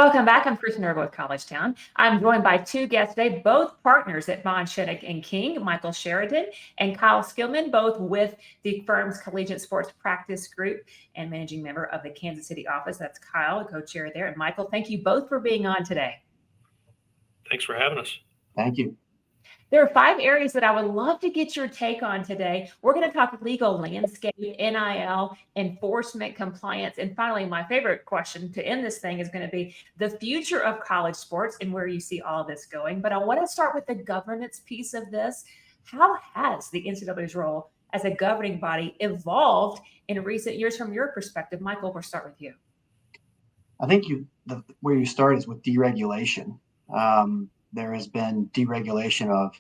Welcome back. I'm Kristen Eargle with College.town. I'm joined by two guests today, both partners at Schoeneck King, Michael Sheridan and Kyle Skillman, both with the firm's Collegiate Sports Practice Group and managing member of the Kansas City office. That's Kyle, the co-chair there. And Michael, thank you both for being on today. Thanks for having us. Thank you. There are 5 areas that I would love to get your take on today. We're going to talk legal landscape, NIL, enforcement, compliance, and finally, my favorite question to end this thing is going to be the future of college sports and where you see all of this going. But I want to start with the governance piece of this. How has the NCAA's role as a governing body evolved in recent years from your perspective? Michael, we'll start with you. I think where you start is with deregulation. There has been deregulation of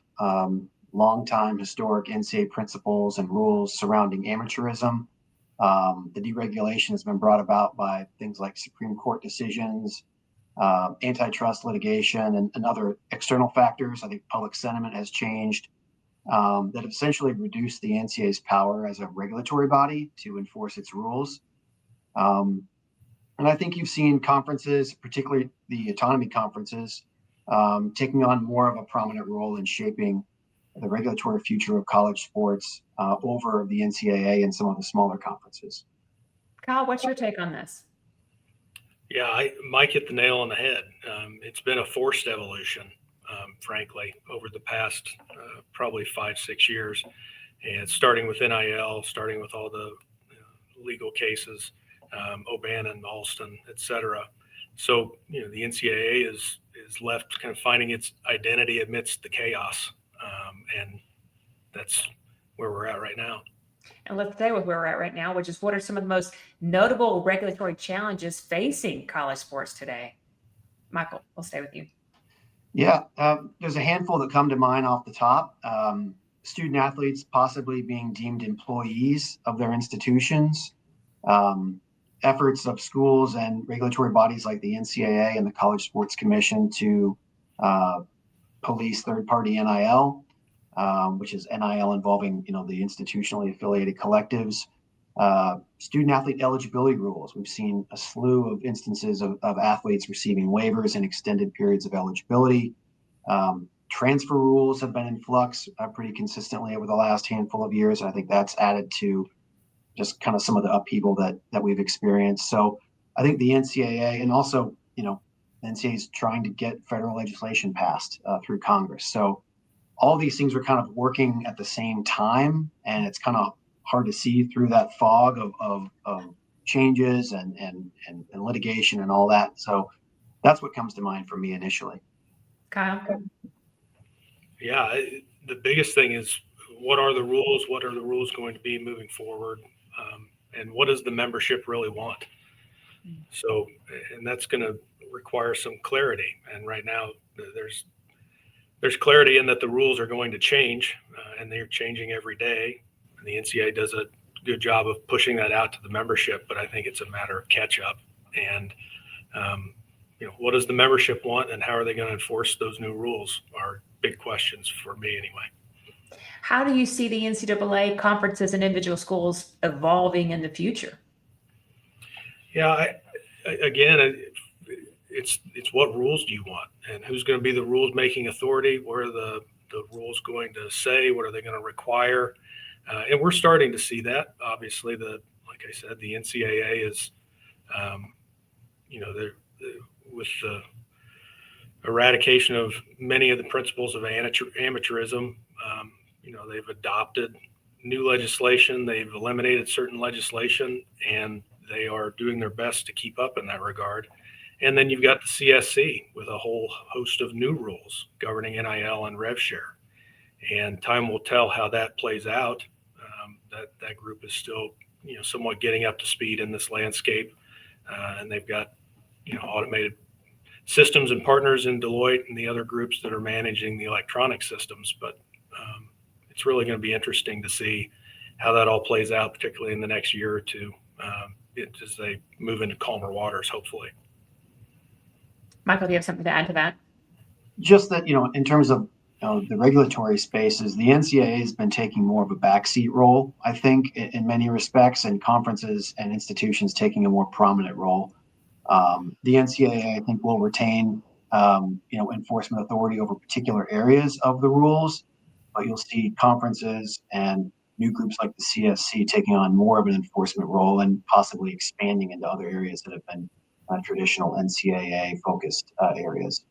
long-time historic NCAA principles and rules surrounding amateurism. The deregulation has been brought about by things like Supreme Court decisions, antitrust litigation, and other external factors. I think public sentiment has changed that have essentially reduced the NCAA's power as a regulatory body to enforce its rules. And I think you've seen conferences, particularly the autonomy conferences, taking on more of a prominent role in shaping the regulatory future of college sports over the NCAA and some of the smaller conferences. Kyle, what's your take on this? Yeah, Mike hit the nail on the head. It's been a forced evolution, frankly, over the past probably 5-6 years, and starting with NIL, starting with all the legal cases, O'Bannon, Alston, et cetera. So, the NCAA is left kind of finding its identity amidst the chaos. And that's where we're at right now. And let's stay with where we're at right now, which is what are some of the most notable regulatory challenges facing college sports today? Michael, we'll stay with you. Yeah, there's a handful that come to mind off the top. Student athletes possibly being deemed employees of their institutions. Efforts of schools and regulatory bodies like the NCAA and the College Sports Commission to police third-party NIL, which is NIL involving, the institutionally affiliated collectives. Student athlete eligibility rules. We've seen a slew of instances of athletes receiving waivers and extended periods of eligibility. Transfer rules have been in flux pretty consistently over the last handful of years. I think that's added to just kind of some of the upheaval that we've experienced. So I think the NCAA and also, the NCAA is trying to get federal legislation passed through Congress. So all these things are kind of working at the same time, and it's kind of hard to see through that fog of changes and litigation and all that. So that's what comes to mind for me initially. Kyle? Yeah, the biggest thing is what are the rules? What are the rules going to be moving forward? And what does the membership really want? So, and that's going to require some clarity. And right now, there's clarity in that the rules are going to change, and they're changing every day. And the NCAA does a good job of pushing that out to the membership, but I think it's a matter of catch up. And what does the membership want, and how are they going to enforce those new rules? Are big questions for me, anyway. How do you see the NCAA conferences and individual schools evolving in the future? Yeah, it's what rules do you want, and who's going to be the rules making authority? What are the rules going to say? What are they going to require? And we're starting to see that. Obviously, like I said, the NCAA is, with the eradication of many of the principles of amateurism. They've adopted new legislation. They've eliminated certain legislation, and they are doing their best to keep up in that regard. And then you've got the CSC with a whole host of new rules governing NIL and rev-share. And time will tell how that plays out. That group is still, somewhat getting up to speed in this landscape. And they've got, automated systems and partners in Deloitte and the other groups that are managing the electronic systems. But it's really going to be interesting to see how that all plays out, particularly in the next year or two, as they move into calmer waters, hopefully. Michael, do you have something to add to that? Just that, in terms of the regulatory spaces, the NCAA has been taking more of a backseat role, I think, in many respects, and conferences and institutions taking a more prominent role. The NCAA, I think, will retain, enforcement authority over particular areas of the rules, but you'll see conferences and new groups like the CSC taking on more of an enforcement role and possibly expanding into other areas that have been traditional NCAA focused areas.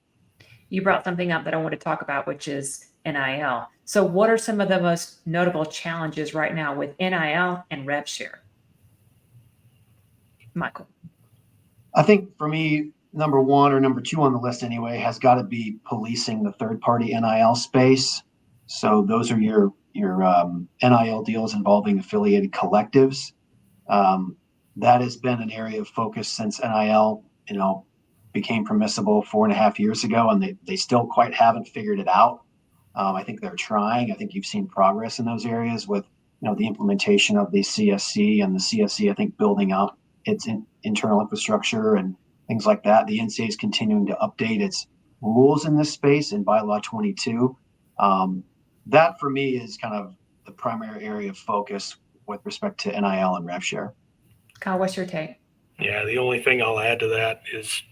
You brought something up that I want to talk about, which is NIL. So what are some of the most notable challenges right now with NIL and rev-share? Michael. I think for me, number one or number two on the list anyway, has got to be policing the third party NIL space. So those are your NIL deals involving affiliated collectives. That has been an area of focus since NIL, became permissible 4.5 years ago, and they still quite haven't figured it out. I think they're trying. I think you've seen progress in those areas with, the implementation of the CSC, and the CSC, I think, building out its internal infrastructure and things like that. The NCAA is continuing to update its rules in this space in Bylaw 22. That for me is kind of the primary area of focus with respect to NIL and rev-share. Kyle, what's your take? Yeah, the only thing I'll add to that is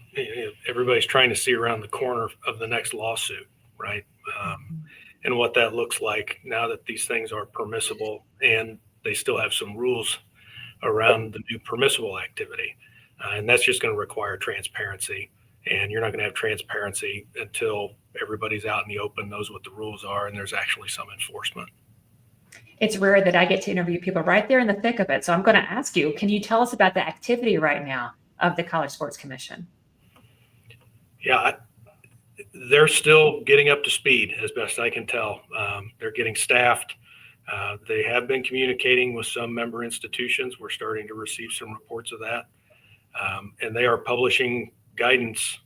everybody's trying to see around the corner of the next lawsuit, right? And what that looks like now that these things are permissible and they still have some rules around the new permissible activity. And that's just going to require transparency. And you're not going to have transparency until everybody's out in the open, knows what the rules are, and there's actually some enforcement. It's rare that I get to interview people right there in the thick of it. So I'm going to ask you, can you tell us about the activity right now of the College Sports Commission? Yeah, they're still getting up to speed as best I can tell. They're getting staffed. They have been communicating with some member institutions. We're starting to receive some reports of that. And they are publishing guidance,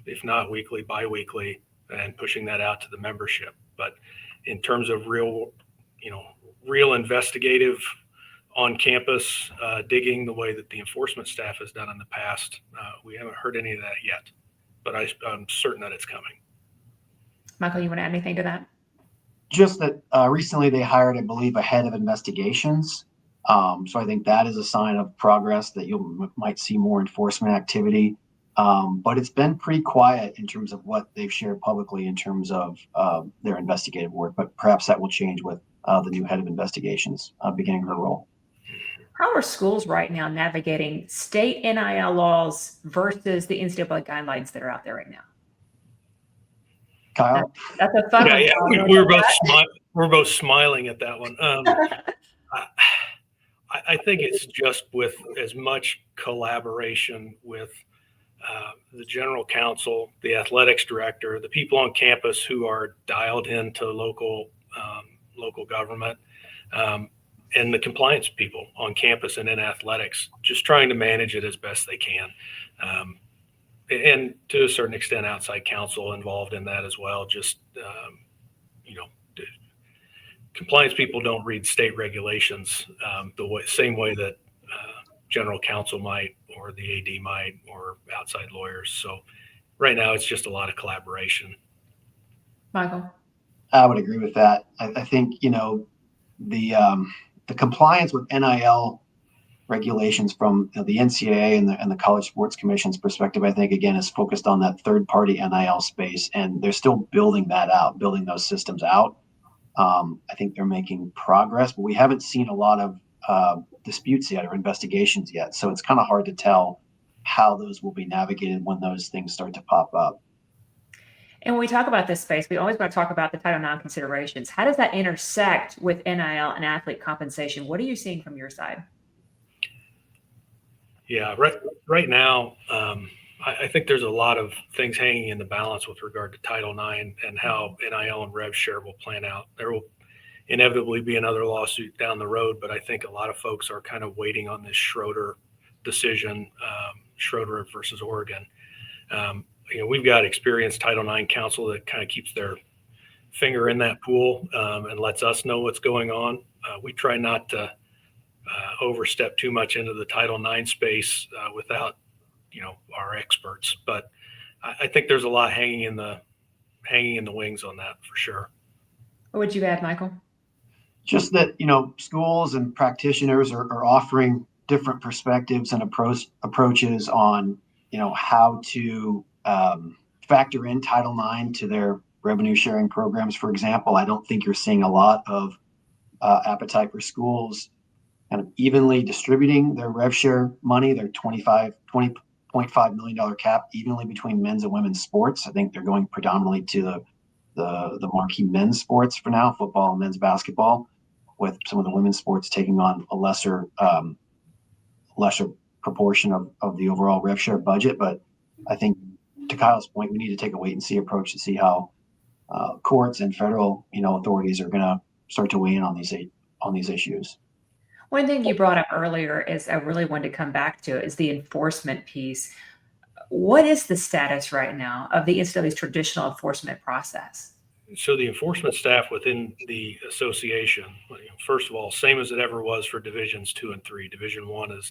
if not weekly, bi-weekly, and pushing that out to the membership. But in terms of real investigative on-campus digging the way that the enforcement staff has done in the past, we haven't heard any of that yet. But I'm certain that it's coming. Michael, you want to add anything to that? Just that recently they hired, I believe, a head of investigations. So I think that is a sign of progress that you might see more enforcement activity. But it's been pretty quiet in terms of what they've shared publicly in terms of their investigative work. But perhaps that will change with the new head of investigations beginning her role. How are schools right now navigating state NIL laws versus the NCAA guidelines that are out there right now? Kyle? That's a fun one. Yeah, we're both smiling at that one. I think it's just with as much collaboration with the general counsel, the athletics director, the people on campus who are dialed into local government, and the compliance people on campus and in athletics, just trying to manage it as best they can. And to a certain extent, outside counsel involved in that as well. Just, compliance people don't read state regulations same way that general counsel might, or the AD might, or outside lawyers. So right now it's just a lot of collaboration. Michael? I would agree with that. I think, the compliance with NIL regulations from the NCAA and the College Sports Commission's perspective, I think, again, is focused on that third party NIL space, and they're still building that out, building those systems out. I think they're making progress, but we haven't seen a lot of disputes yet or investigations yet. So it's kind of hard to tell how those will be navigated when those things start to pop up. And when we talk about this space, we always want to talk about the Title IX considerations. How does that intersect with NIL and athlete compensation? What are you seeing from your side? Yeah, right now, I think there's a lot of things hanging in the balance with regard to Title IX and how NIL and rev-share will plan out. There will inevitably be another lawsuit down the road, but I think a lot of folks are kind of waiting on this Schroeder decision, Schroeder versus Oregon. We've got experienced Title IX counsel that kind of keeps their finger in that pool and lets us know what's going on. We try not to overstep too much into the Title IX space without, our experts. But I think there's a lot hanging in the wings on that for sure. What would you add, Michael? Just that, schools and practitioners are offering different perspectives and approaches on, how to factor in Title IX to their revenue sharing programs. For example, I don't think you're seeing a lot of appetite for schools kind of evenly distributing their rev share money, their $20.5 million cap evenly between men's and women's sports. I think they're going predominantly to the marquee men's sports for now, football and men's basketball, with some of the women's sports taking on a lesser proportion of the overall rev share budget. But I think, to Kyle's point, we need to take a wait and see approach to see how courts and federal authorities are going to start to weigh in on these issues. One thing you brought up earlier is I really wanted to come back to is the enforcement piece. What is the status right now of the NCAA's traditional enforcement process? So the enforcement staff within the association, first of all, same as it ever was for divisions 2 and 3. Division 1 is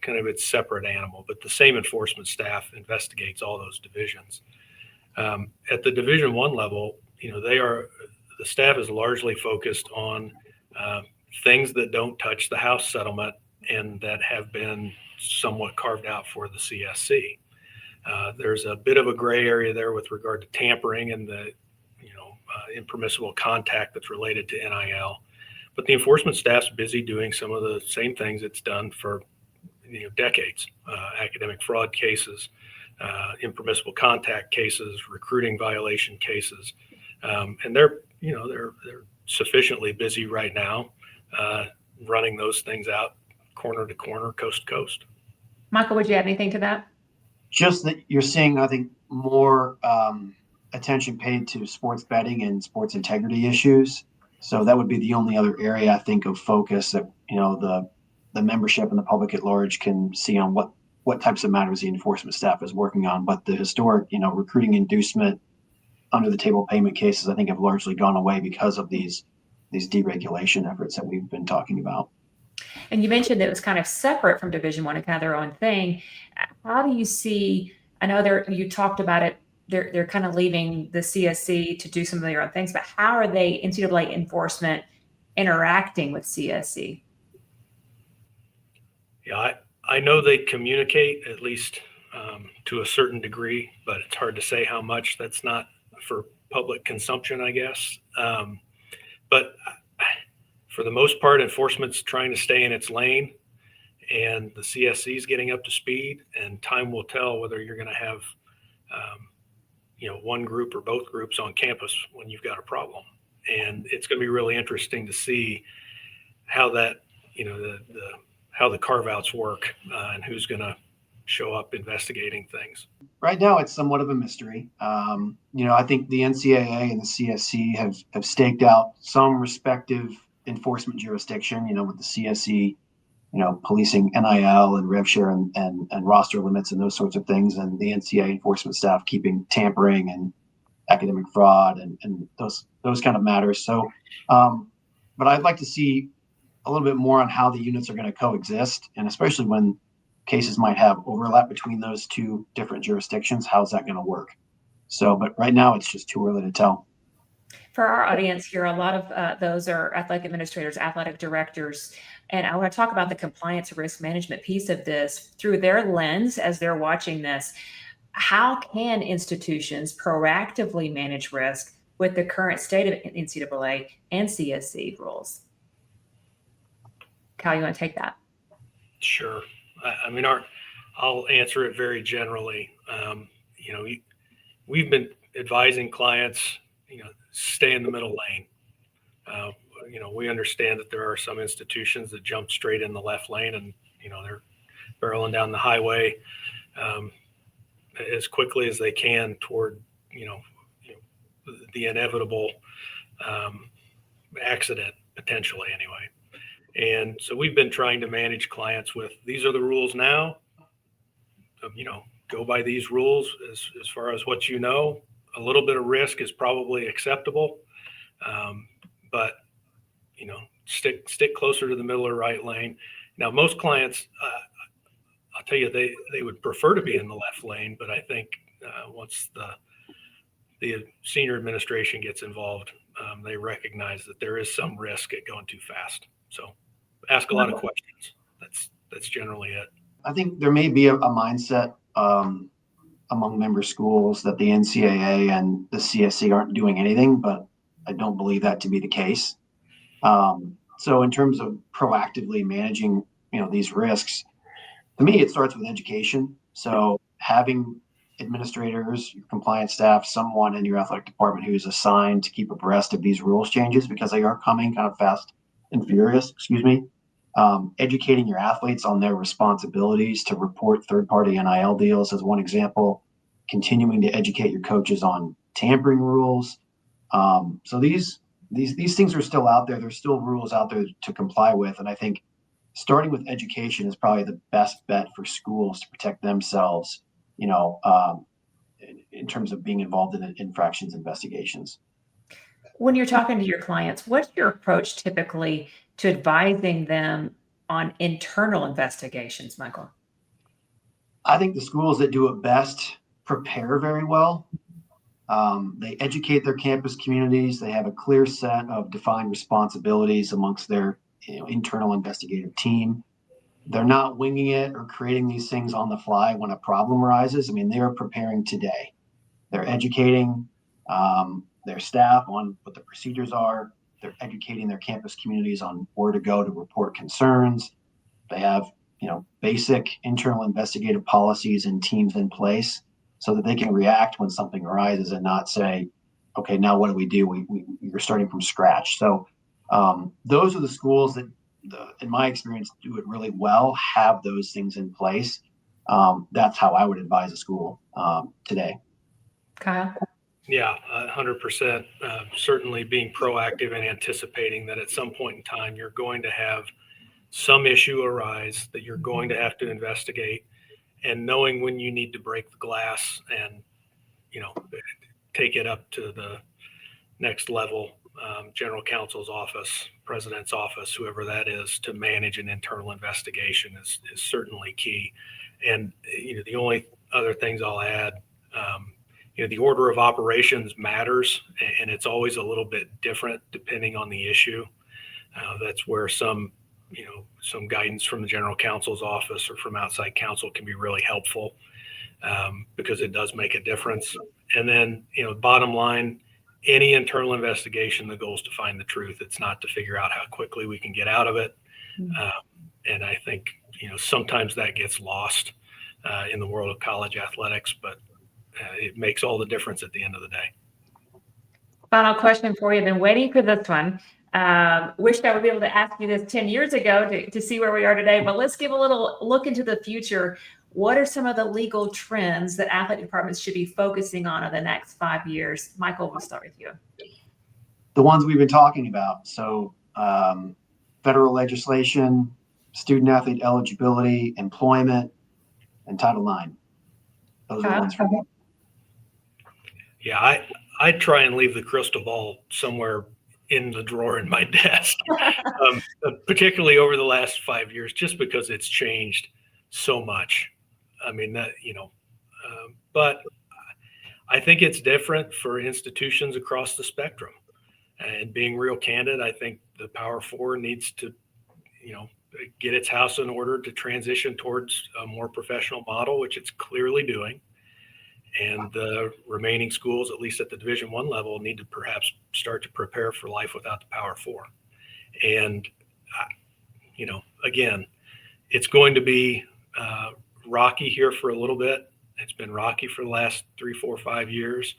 kind of its separate animal, but the same enforcement staff investigates all those divisions. At the Division 1 level, the staff is largely focused on things that don't touch the House settlement and that have been somewhat carved out for the CSC. There's a bit of a gray area there with regard to tampering and the impermissible contact that's related to NIL. But the enforcement staff's busy doing some of the same things it's done for decades: academic fraud cases, impermissible contact cases, recruiting violation cases, and they're sufficiently busy right now running those things out corner to corner, coast to coast. Michael, would you add anything to that? Just that you're seeing, I think, more attention paid to sports betting and sports integrity issues. So that would be the only other area, I think, of focus that the membership and the public at large can see on what types of matters the enforcement staff is working on. But the historic, recruiting inducement, under the table payment cases, I think, have largely gone away because of these deregulation efforts that we've been talking about. And you mentioned that it was kind of separate from Division 1 and kind of their own thing. How do you see, I know you talked about it, they're kind of leaving the CSC to do some of their own things, but how are they, NCAA enforcement, interacting with CSC? Yeah, I know they communicate, at least to a certain degree, but it's hard to say how much. That's not for public consumption, I guess. But for the most part, enforcement's trying to stay in its lane, and the CSC is getting up to speed, and time will tell whether you're going to have one group or both groups on campus when you've got a problem. And it's going to be really interesting to see how that, how the carve-outs work and who's going to show up investigating things. Right now, it's somewhat of a mystery. I think the NCAA and the CSC have staked out some respective enforcement jurisdiction, with the CSC, policing NIL and rev share and roster limits and those sorts of things, and the NCAA enforcement staff keeping tampering and academic fraud and those kind of matters. So, but I'd like to see a little bit more on how the units are going to coexist, and especially when cases might have overlap between those two different jurisdictions, how's that going to work? So, but right now it's just too early to tell. For our audience here, a lot of those are athletic administrators, athletic directors, and I want to talk about the compliance risk management piece of this through their lens as they're watching this. How can institutions proactively manage risk with the current state of NCAA and CSC rules? Kyle, you want to take that? Sure. I'll answer it very generally. We've been advising clients, stay in the middle lane. We understand that there are some institutions that jump straight in the left lane and, they're barreling down the highway as quickly as they can toward, the inevitable accident, potentially anyway. And so we've been trying to manage clients with, these are the rules now, go by these rules as far as what a little bit of risk is probably acceptable. But, stick closer to the middle or right lane. Now, most clients, I'll tell you, they would prefer to be in the left lane, but I think once the senior administration gets involved, they recognize that there is some risk at going too fast. So ask a lot of questions. that's generally it. I think there may be a mindset among member schools that the NCAA and the CSC aren't doing anything, but I don't believe that to be the case. So in terms of proactively managing, these risks, to me, it starts with education. So having administrators, your compliance staff, someone in your athletic department who's assigned to keep abreast of these rules changes, because they are coming kind of fast and furious, educating your athletes on their responsibilities to report third-party NIL deals as one example, continuing to educate your coaches on tampering rules. So these things are still out there. There's still rules out there to comply with. And I think starting with education is probably the best bet for schools to protect themselves, in terms of being involved in infractions investigations. When you're talking to your clients, what's your approach typically to advising them on internal investigations, Michael? I think the schools that do it best prepare very well. They educate their campus communities. They have a clear set of defined responsibilities amongst their internal investigative team. They're not winging it or creating these things on the fly when a problem arises. I mean, they are preparing today. They're educating their staff on what the procedures are. They're educating their campus communities on where to go to report concerns. They have, basic internal investigative policies and teams in place so that they can react when something arises and not say, okay, now what do we do? You're starting from scratch. So those are the schools that, in my experience, do it really well, have those things in place. That's how I would advise a school today. Kyle? Yeah, 100%. Certainly being proactive and anticipating that at some point in time you're going to have some issue arise that you're going to have to investigate, and knowing when you need to break the glass and take it up to the next level, general counsel's office, president's office, whoever that is, to manage an internal investigation is certainly key. And the only other things I'll add, the order of operations matters, and it's always a little bit different depending on the issue. That's where some guidance from the general counsel's office or from outside counsel can be really helpful, because it does make a difference. And then, bottom line, any internal investigation, the goal is to find the truth. It's not to figure out how quickly we can get out of it. And I think, sometimes that gets lost in the world of college athletics, but it makes all the difference at the end of the day. Final question for you. Been waiting for this one. Wished I would be able to ask you this 10 years ago to see where we are today, but let's give a little look into the future. What are some of the legal trends that athletic departments should be focusing on in the next 5 years? Michael, we'll start with you. The ones we've been talking about. So federal legislation, student athlete eligibility, employment, and Title IX. Those are the ones for me. Yeah, I try and leave the crystal ball somewhere in the drawer in my desk, particularly over the last 5 years, just because it's changed so much. I mean, but I think it's different for institutions across the spectrum. And being real candid, I think the Power Four needs to, get its house in order to transition towards a more professional model, which it's clearly doing. And the remaining schools, at least at the Division I level, need to perhaps start to prepare for life without the Power Four. And, again, it's going to be rocky here for a little bit. It's been rocky for the last 3, 4, 5 years.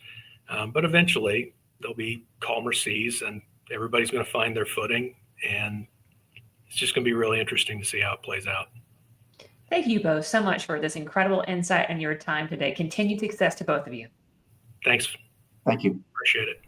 But eventually there'll be calmer seas and everybody's going to find their footing. And it's just going to be really interesting to see how it plays out. Thank you both so much for this incredible insight and your time today. Continued success to both of you. Thanks. Thank you. Appreciate it.